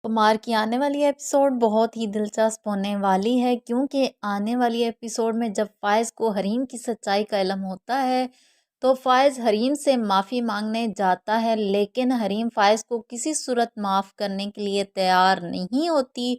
کمار کی آنے والی ایپیسوڈ بہت ہی دلچسپ ہونے والی ہے، کیونکہ آنے والی ایپیسوڈ میں جب فائز کو حریم کی سچائی کا علم ہوتا ہے تو فائز حریم سے معافی مانگنے جاتا ہے، لیکن حریم فائز کو کسی صورت معاف کرنے کے لیے تیار نہیں ہوتی۔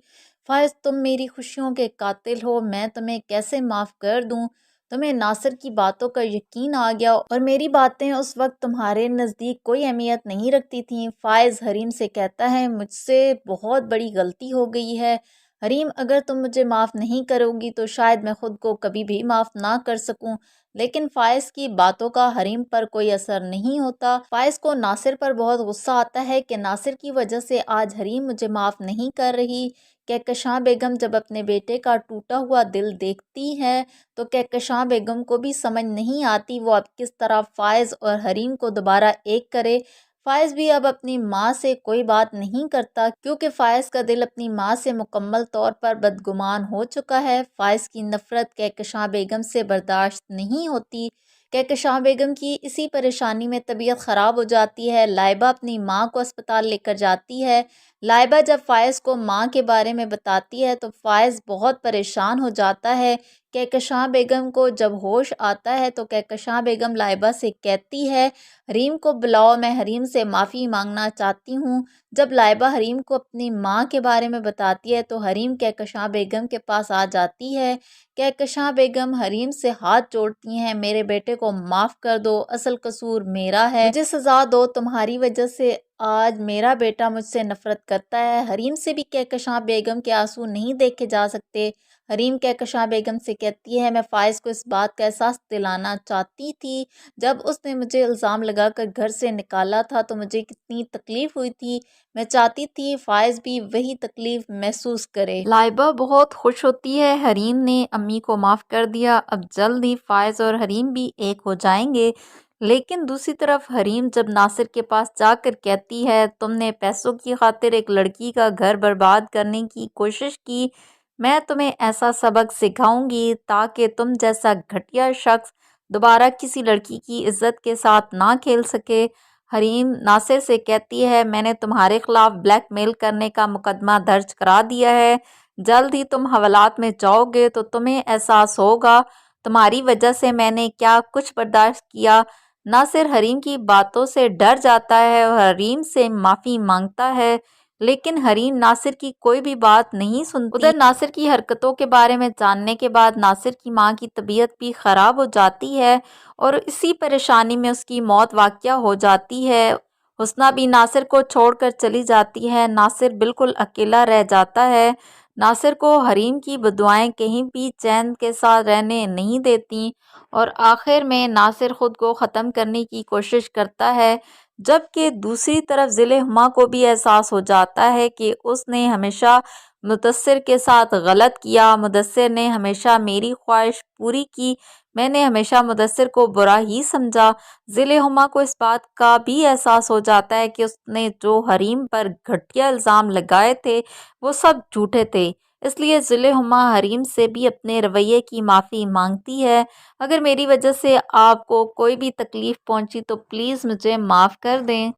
فائز، تم میری خوشیوں کے قاتل ہو، میں تمہیں کیسے معاف کر دوں؟ تمہیں ناصر کی باتوں کا یقین آ گیا اور میری باتیں اس وقت تمہارے نزدیک کوئی اہمیت نہیں رکھتی تھیں۔ فائز حریم سے کہتا ہے، مجھ سے بہت بڑی غلطی ہو گئی ہے حریم، اگر تم مجھے معاف نہیں کرو گی تو شاید میں خود کو کبھی بھی معاف نہ کر سکوں۔ لیکن فائز کی باتوں کا حریم پر کوئی اثر نہیں ہوتا۔ فائز کو ناصر پر بہت غصہ آتا ہے کہ ناصر کی وجہ سے آج حریم مجھے معاف نہیں کر رہی۔ کہکشاں بیگم جب اپنے بیٹے کا ٹوٹا ہوا دل دیکھتی ہے تو کہکشاں بیگم کو بھی سمجھ نہیں آتی وہ اب کس طرح فائز اور حریم کو دوبارہ ایک کرے۔ فائز بھی اب اپنی ماں سے کوئی بات نہیں کرتا، کیونکہ فائز کا دل اپنی ماں سے مکمل طور پر بدگمان ہو چکا ہے۔ فائز کی نفرت کہکشاں بیگم سے برداشت نہیں ہوتی۔ کہکشاں بیگم کی اسی پریشانی میں طبیعت خراب ہو جاتی ہے۔ لائبہ اپنی ماں کو اسپتال لے کر جاتی ہے۔ لائبہ جب فائز کو ماں کے بارے میں بتاتی ہے تو فائز بہت پریشان ہو جاتا ہے۔ کہکشاں بیگم کو جب ہوش آتا ہے تو کہکشاں بیگم لائبہ سے کہتی ہے، حریم کو بلاؤ، میں حریم سے معافی مانگنا چاہتی ہوں۔ جب لائبہ حریم کو اپنی ماں کے بارے میں بتاتی ہے تو حریم کہکشاں بیگم کے پاس آ جاتی ہے۔ کہکشاں بیگم حریم سے ہاتھ جوڑتی ہیں، میرے بیٹے کو معاف کر دو، اصل قصور میرا ہے، مجھے سزا دو، تمہاری وجہ سے آج میرا بیٹا مجھ سے نفرت کرتا ہے۔ حریم سے بھی کہکشاں بیگم کے آنسو نہیں دیکھے جا سکتے۔ حریم کہکشاں بیگم سے کہتی ہے، میں فائز کو اس بات کا احساس دلانا چاہتی تھی، جب اس نے مجھے الزام لگا کر گھر سے نکالا تھا تو مجھے کتنی تکلیف ہوئی تھی، میں چاہتی تھی فائز بھی وہی تکلیف محسوس کرے۔ لائبہ بہت خوش ہوتی ہے، حریم نے امی کو معاف کر دیا، اب جلد ہی فائز اور حریم بھی ایک ہو جائیں گے۔ لیکن دوسری طرف حریم جب ناصر کے پاس جا کر کہتی ہے، تم نے پیسوں کی خاطر ایک لڑکی کا گھر برباد کرنے کی کوشش کی، میں تمہیں ایسا سبق سکھاؤں گی تاکہ تم جیسا گھٹیا شخص دوبارہ کسی لڑکی کی عزت کے ساتھ نہ کھیل سکے۔ حریم ناصر سے کہتی ہے، میں نے تمہارے خلاف بلیک میل کرنے کا مقدمہ درج کرا دیا ہے، جلد ہی تم حوالات میں جاؤ گے تو تمہیں احساس ہوگا تمہاری وجہ سے میں نے کیا کچھ برداشت کیا۔ ناصر حریم کی باتوں سے ڈر جاتا ہے اور حریم سے معافی مانگتا ہے، لیکن حریم ناصر کی کوئی بھی بات نہیں سنتی۔ ادھر ناصر کی حرکتوں کے بارے میں جاننے کے بعد ناصر کی ماں کی طبیعت بھی خراب ہو جاتی ہے اور اسی پریشانی میں اس کی موت واقع ہو جاتی ہے۔ حسنہ بھی ناصر کو چھوڑ کر چلی جاتی ہے۔ ناصر بالکل اکیلا رہ جاتا ہے۔ ناصر کو حریم کی بددعائیں کہیں بھی چین کے ساتھ رہنے نہیں دیتی اور آخر میں ناصر خود کو ختم کرنے کی کوشش کرتا ہے، جبکہ دوسری طرف ذیل ہما کو بھی احساس ہو جاتا ہے کہ اس نے ہمیشہ مدثر کے ساتھ غلط کیا، مدثر نے ہمیشہ میری خواہش پوری کی، میں نے ہمیشہ مدثر کو برا ہی سمجھا۔ ذیل ہما کو اس بات کا بھی احساس ہو جاتا ہے کہ اس نے جو حریم پر گھٹیا الزام لگائے تھے وہ سب جھوٹے تھے، اس لیے ذیل ہما حریم سے بھی اپنے رویے کی معافی مانگتی ہے۔ اگر میری وجہ سے آپ کو کوئی بھی تکلیف پہنچی تو پلیز مجھے معاف کر دیں۔